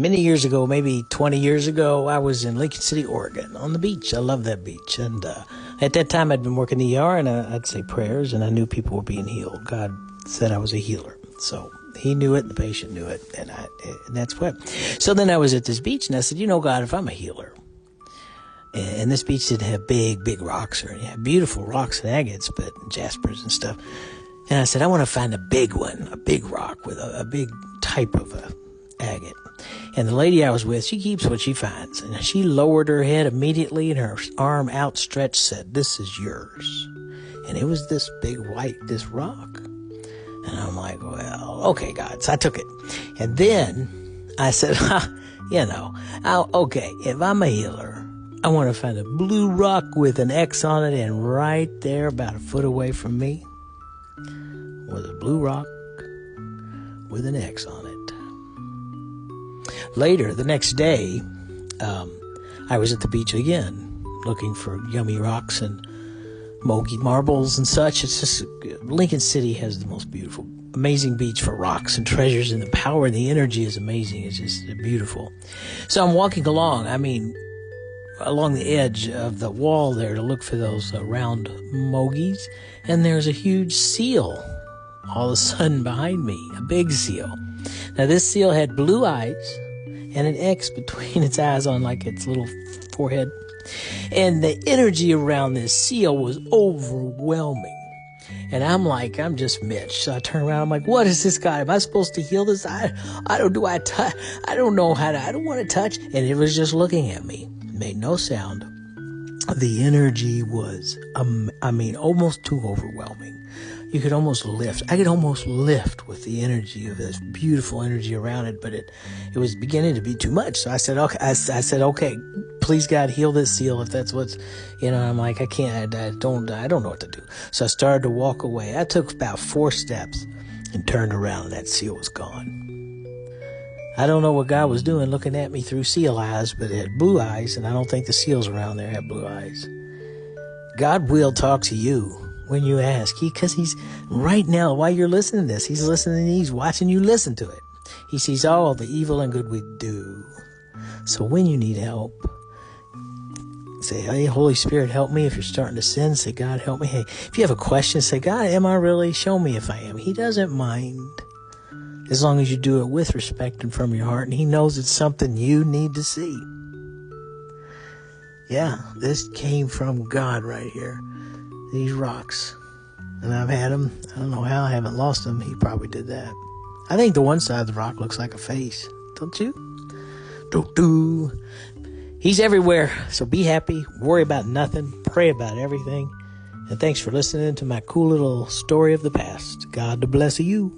Many years ago, maybe 20 years ago, I was in Lincoln City, Oregon, on the beach. I love that beach. And at that time, I'd been working the ER, and I'd say prayers, and I knew people were being healed. God said I was a healer. So he knew it, the patient knew it, and that's what. So then I was at this beach, and I said, God, if I'm a healer, and this beach didn't have big rocks or anything. It had beautiful rocks and agates, but jaspers and stuff. And I said, I want to find a big one, a big rock with a big type of a agate. And the lady I was with, she keeps what she finds. And she lowered her head immediately, and her arm outstretched said, "This is yours." And it was this big this rock. And I'm like, well, okay, God. So I took it. And then I said, okay, if I'm a healer, I want to find a blue rock with an X on it, and right there, about a foot away from me, was a blue rock with an X on it. Later, the next day, I was at the beach again, looking for yummy rocks and mogi marbles and such. It's just, Lincoln City has the most beautiful, amazing beach for rocks and treasures, and the power and the energy is amazing. It's just beautiful. So I'm walking along, along the edge of the wall there to look for those round mogies, and there's a huge seal all of a sudden behind me, a big seal. Now this seal had blue eyes and an X between its eyes on like its little forehead, and the energy around this seal was overwhelming. And I'm just Mitch. So I turn around. I'm like, what is this guy? Am I supposed to heal this? I don't know how to, I don't want to touch. And it was just looking at me. It made no sound. The energy was, almost too overwhelming. You could almost lift. I could almost lift with the energy of this beautiful energy around it, but it was beginning to be too much. So I said, okay, okay, please God, heal this seal if that's what's, I'm like, I can't, I don't know what to do. So I started to walk away. I took about 4 steps and turned around, and that seal was gone. I don't know what God was doing looking at me through seal eyes, but it had blue eyes, and I don't think the seals around there have blue eyes. God will talk to you when you ask. Because he's right now, while you're listening to this, he's listening, he's watching you listen to it. He sees all the evil and good we do. So when you need help, say, hey, Holy Spirit, help me. If you're starting to sin, say, God, help me. Hey, if you have a question, say, God, am I really? Show me if I am. He doesn't mind, as long as you do it with respect and from your heart, and he knows it's something you need to see. Yeah, this came from God right here. These rocks. And I've had them. I don't know how I haven't lost them. He probably did that. I think the one side of the rock looks like a face. Don't you? Do. He's everywhere. So be happy. Worry about nothing. Pray about everything. And thanks for listening to my cool little story of the past. God to bless you.